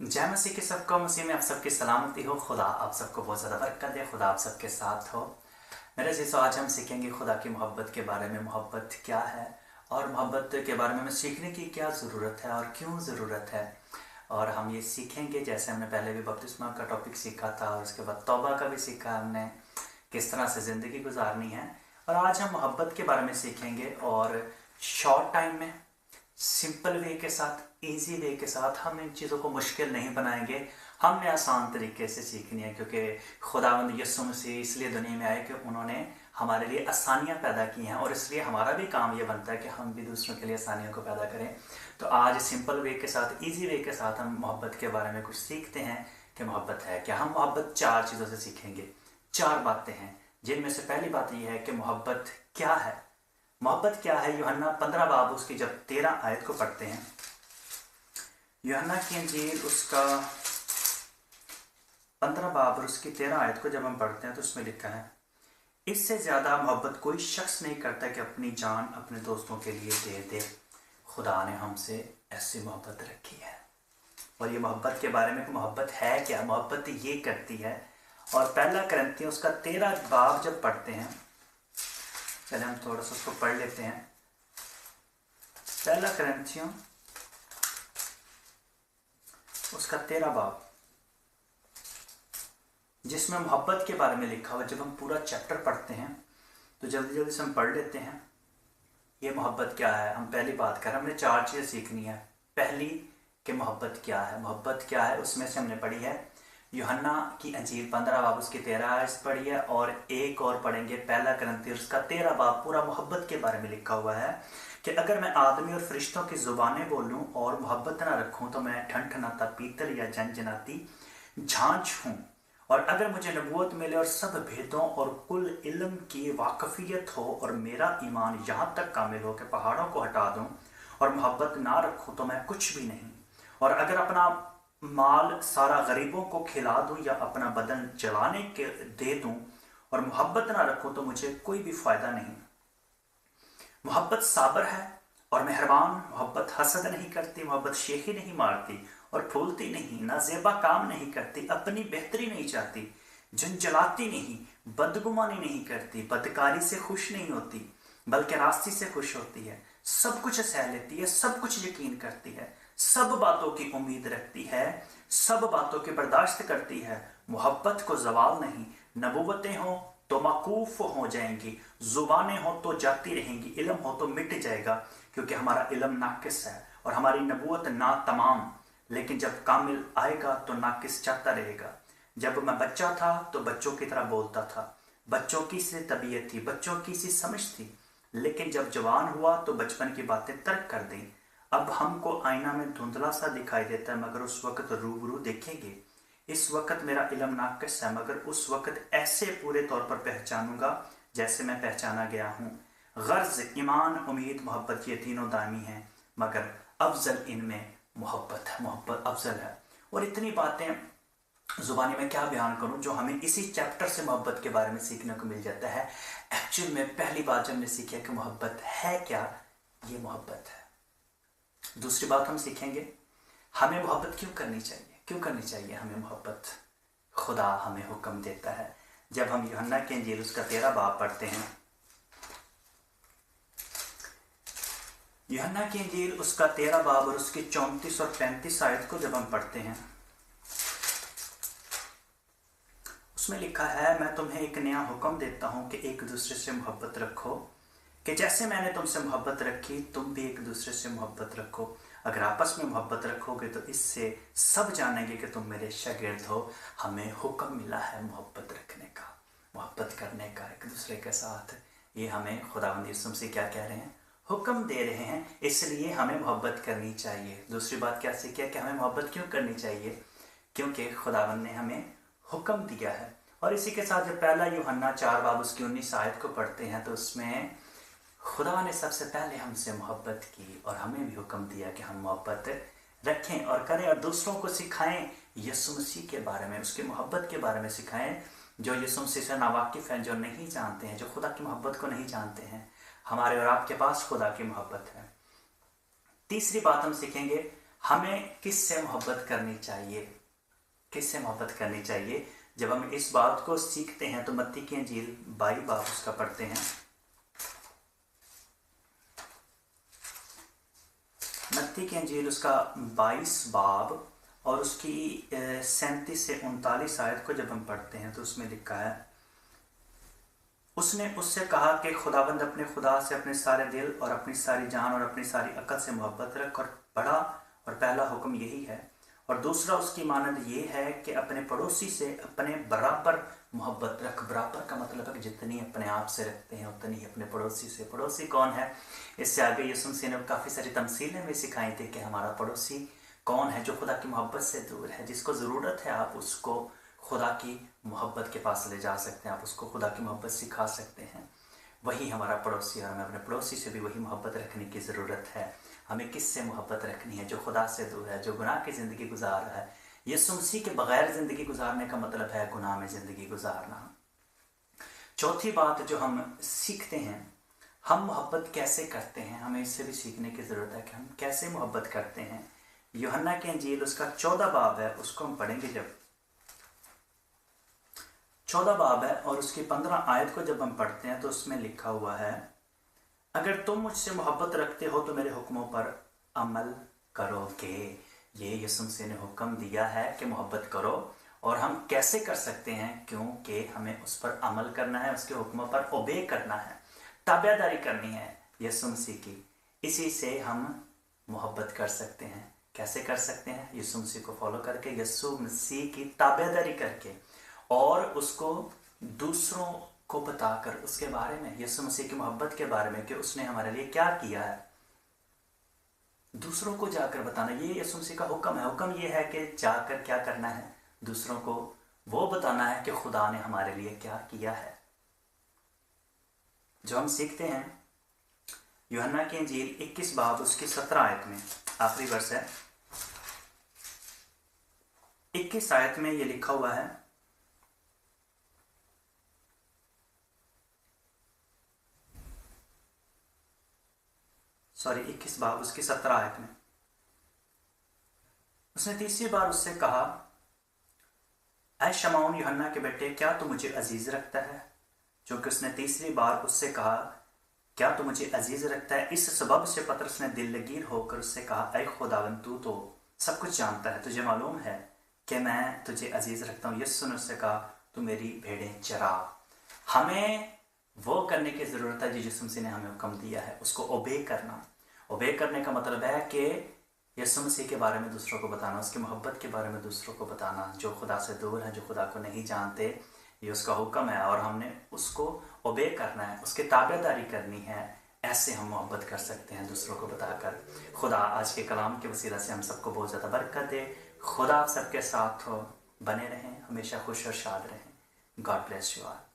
जय मसीह के सबको मसीह में आप सबकी सलामती हो। खुदा आप सबको बहुत ज़्यादा बरकत दे। खुदा आप सबके साथ हो। मेरे जीसो, आज हम सीखेंगे खुदा की मोहब्बत के बारे में। मोहब्बत क्या है और मोहब्बत के बारे में हमें सीखने की क्या ज़रूरत है और क्यों ज़रूरत है। और हम ये सीखेंगे, जैसे हमने पहले भी बपतिस्मा का टॉपिक सीखा था और उसके बाद तौबा का भी सीखा हमने, किस तरह से ज़िंदगी गुजारनी है। और आज हम मोहब्बत के बारे में सीखेंगे और शॉर्ट टाइम में, सिंपल वे के साथ, इजी वे के साथ। हम इन चीज़ों को मुश्किल नहीं बनाएंगे, हमने आसान तरीके से सीखनी है, क्योंकि खुदावंद यीशु मसीह इसलिए दुनिया में आए कि उन्होंने हमारे लिए आसानियाँ पैदा की हैं और इसलिए हमारा भी काम ये बनता है कि हम भी दूसरों के लिए आसानियों को पैदा करें। तो आज सिंपल वे के साथ, इजी वे के साथ हम मोहब्बत के बारे में कुछ सीखते हैं कि मोहब्बत है क्या। हम मोहब्बत 4 चीज़ों से सीखेंगे। 4 बातें हैं, जिनमें से पहली बात यह है कि मोहब्बत क्या है। मोहब्बत क्या है, यूहन्ना 15 बाब उसकी जब 13 आयत को पढ़ते हैं, यूहन्ना की इंजील उसका 15 बाब और उसकी 13 आयत को जब हम पढ़ते हैं तो उसमें लिखा है, इससे ज्यादा मोहब्बत कोई शख्स नहीं करता कि अपनी जान अपने दोस्तों के लिए दे दे। खुदा ने हमसे ऐसी मोहब्बत रखी है। और ये मोहब्बत के बारे में, मोहब्बत है क्या, मोहब्बत ये करती है। और पहला करंथियों उसका 13 बाब जब पढ़ते हैं, पहले हम थोड़ा सा उसको पढ़ लेते हैं। पहला करंथियों उसका 13 बाब, जिसमें मोहब्बत के बारे में लिखा हुआ। जब हम पूरा चैप्टर पढ़ते हैं तो जल्दी जल्दी से हम पढ़ लेते हैं ये मोहब्बत क्या है। हम पहली बात करें, हमने 4 चीज़ें सीखनी है। पहली कि मोहब्बत क्या है। मोहब्बत क्या है उसमें से हमने पढ़ी है यूहन्ना की अंजील 15 बाब उसकी 13 आयत पढ़ी है, और एक और पढ़ेंगे पहला करंथियों उसका 13 बाब। पूरा मोहब्बत के बारे में लिखा हुआ है कि अगर मैं आदमी और फरिश्तों की जुबानें बोलूं और मोहब्बत ना रखूं तो मैं ठनठनाता पीतल या जनजनाती झांझ हूं। और अगर मुझे नबूवत मिले और सब भेदों और कुल इल्म की वाकफियत हो और मेरा ईमान यहाँ तक कामिल हो कि पहाड़ों को हटा दूं और मोहब्बत ना रखूं तो मैं कुछ भी नहीं। और अगर अपना माल सारा गरीबों को खिला दूं या अपना बदन जलाने के दे दूं और मोहब्बत ना रखूं तो मुझे कोई भी फायदा नहीं। मोहब्बत साबर है और मेहरबान। मोहब्बत हसद नहीं करती, मोहब्बत शेखी नहीं मारती और फूलती नहीं, नाजेबा काम नहीं करती, अपनी बेहतरी नहीं चाहती, झुंझलाती नहीं, बदगुमानी नहीं करती, बदकारी से खुश नहीं होती बल्कि रास्ती से खुश होती है, सब कुछ सह लेती है, सब कुछ यकीन करती है, सब बातों की उम्मीद रखती है, सब बातों की बर्दाश्त करती है। मोहब्बत को जवाल नहीं। नबूवतें हो तो मकूफ हो जाएंगी, जुबानें हो तो जाती रहेंगी, इल्म हो तो मिट जाएगा, क्योंकि हमारा इल्म नाकिस है और हमारी नबूवत ना तमाम। लेकिन जब कामिल आएगा तो नाकिस जाता रहेगा। जब मैं बच्चा था तो बच्चों की तरह बोलता था, बच्चों की सी तबीयत थी, बच्चों की सी समझ थी। लेकिन जब जवान हुआ तो बचपन की बातें तर्क कर दी। अब हमको आईना में धुंधला सा दिखाई देता है, मगर उस वक्त रूबरू देखेंगे। इस वक्त मेरा इल्म नाकिस है, मगर उस वक्त ऐसे पूरे तौर पर पहचानूंगा जैसे मैं पहचाना गया हूँ। गर्ज, ईमान, उम्मीद, मोहब्बत, ये तीनों दामी हैं, मगर अफजल इनमें मोहब्बत है। मोहब्बत अफजल है। और इतनी बातें जुबानी में क्या बयान करूं जो हमें इसी चैप्टर से मोहब्बत के बारे में सीखने को मिल जाता है। एक्चुअल में पहली बात जब हमने सीखी कि मोहब्बत है क्या, ये मोहब्बत है। दूसरी बात हम सीखेंगे, हमें मोहब्बत क्यों करनी चाहिए। क्यों करनी चाहिए हमें मोहब्बत। खुदा हमें हुक्म देता है। जब हम यूहन्ना की इंजील उसका 13 बाब पढ़ते हैं, यूहन्ना की इंजील उसका 13 बाब और उसकी 34 और 35 आयत को जब हम पढ़ते हैं, उसमें लिखा है, मैं तुम्हें एक नया हुक्म देता हूं कि एक दूसरे से मोहब्बत रखो, कि जैसे मैंने तुमसे मोहब्बत रखी तुम भी एक दूसरे से मोहब्बत रखो। अगर आपस में मोहब्बत रखोगे तो इससे सब जानेंगे कि तुम मेरे शागिर्द हो। हमें हुक्म मिला है मोहब्बत रखने का, मोहब्बत करने का एक दूसरे के साथ। ये हमें खुदावंद यीशु मसीह क्या कह रहे हैं, हुक्म दे रहे हैं, इसलिए हमें मोहब्बत करनी चाहिए। दूसरी बात क्या सीखी कि हमें मोहब्बत क्यों करनी चाहिए, क्योंकि खुदावंद ने हमें हुक्म दिया है। और इसी के साथ जब पहला यूहन्ना 4 बाब उसकी 19 आयत को पढ़ते हैं तो उसमें खुदा ने सबसे पहले हमसे मोहब्बत की और हमें भी हुक्म दिया कि हम मोहब्बत रखें और करें और दूसरों को सिखाएं यीशु मसीह के बारे में, उसकी मोहब्बत के बारे में सिखाएं। जो यीशु मसीह से नावाकिफ़ हैं, जो नहीं जानते हैं, जो खुदा की मोहब्बत को नहीं जानते हैं, हमारे और आपके पास खुदा की मोहब्बत है। तीसरी बात हम सीखेंगे, हमें किससे मोहब्बत करनी चाहिए, किससे मोहब्बत करनी चाहिए? जब हम इस बात को सीखते हैं तो मत्ती की इंजील 22 बाब उसका पढ़ते हैं। मत्ती की इंजील उसका 22 बाब और उसकी 37 से 39 आयत को जब हम पढ़ते हैं तो उसमें लिखा है, उसने उससे कहा कि खुदाबंद अपने खुदा से अपने सारे दिल और अपनी सारी जान और अपनी सारी अकल से मोहब्बत रख, और बड़ा और पहला हुक्म यही है। और दूसरा उसकी मानद ये है कि अपने पड़ोसी से अपने बराबर मोहब्बत रख। बराबर का मतलब है कि जितनी अपने आप से रखते हैं उतनी ही अपने पड़ोसी से। पड़ोसी कौन है? इससे आगे यीशु मसीह ने काफ़ी सारी तमसीलें भी सिखाई थी कि हमारा पड़ोसी कौन है, जो खुदा की मोहब्बत से दूर है, जिसको ज़रूरत है आप उसको खुदा की मोहब्बत के पास ले जा सकते हैं, आप उसको खुदा की मोहब्बत सिखा सकते हैं। वही हमारा पड़ोसी है। हमें अपने पड़ोसी से भी वही मोहब्बत रखने की ज़रूरत है। हमें किससे मोहब्बत रखनी है? जो खुदा से दूर है, जो गुनाह की ज़िंदगी गुजार रहा है। यीशु मसीह के बगैर ज़िंदगी गुजारने का मतलब है गुनाह में ज़िंदगी गुजारना। चौथी बात जो हम सीखते हैं, हम मोहब्बत कैसे करते हैं, हमें इससे भी सीखने की ज़रूरत है कि हम कैसे मोहब्बत करते हैं। यूहन्ना की इंजील उसका 14 बाब है, उसको हम पढ़ेंगे। जब 14 बाब है और उसकी 15 आयत को जब हम पढ़ते हैं तो उसमें लिखा हुआ है, अगर तुम मुझसे मोहब्बत रखते हो तो मेरे हुक्मों पर अमल करोगे। ये यीशु मसीह ने हुक्म दिया है कि मोहब्बत करो। और हम कैसे कर सकते हैं? क्योंकि हमें उस पर अमल करना है, उसके हुक्मों पर ओबे करना है, ताबेदारी करनी है यीशु मसीह की। इसी से हम मोहब्बत कर सकते हैं। कैसे कर सकते हैं? यीशु मसीह को फॉलो करके, यीशु मसीह की ताबेदारी करके, और उसको दूसरों को बताकर उसके बारे में, यीशु मसीह की मोहब्बत के बारे में कि उसने हमारे लिए क्या किया है, दूसरों को जाकर बताना। ये यीशु मसीह का हुक्म है। हुक्म ये है कि जाकर क्या करना है? दूसरों को वो बताना है कि खुदा ने हमारे लिए क्या किया है। जो हम सीखते हैं यूहन्ना की इंजील 21 बाब उसकी 17 आयत में, आखिरी वर्ष है, 21 आयत में ये लिखा हुआ है, सॉरी 21 बाब उसकी 17 आयत में, उसने तीसरी बार उससे कहा, ऐ शमौन यूहन्ना के बेटे, क्या तू मुझे अजीज रखता है? क्योंकि उसने तीसरी बार उससे कहा, क्या तू मुझे अजीज रखता है, इस सबब से पतरस ने दिल लकीर होकर उससे कहा, ऐ खुदावंद, तू तो सब कुछ जानता है, तुझे मालूम है कि मैं तुझे अजीज रखता हूँ। यीशु ने उससे कहा, तू मेरी भेड़ें चरा। हमें वो करने की ज़रूरत है जो यीशु मसीह ने हमें हुक्म दिया है, उसको ओबे करना। ओबे करने का मतलब है कि यीशु मसीह के बारे में दूसरों को बताना, उसकी मोहब्बत के बारे में दूसरों को बताना। जो खुदा से दूर है, जो खुदा को नहीं जानते, ये उसका हुक्म है और हमने उसको ओबे करना है, उसकी ताबेदारी करनी है। ऐसे हम मोहब्बत कर सकते हैं दूसरों को बताकर। खुदा आज के कलाम के वसीला से हम सबको बहुत ज़्यादा बरकत दे। खुदा सबके साथ हो, बने रहें, हमेशा खुश और शाद रहें। God bless you all.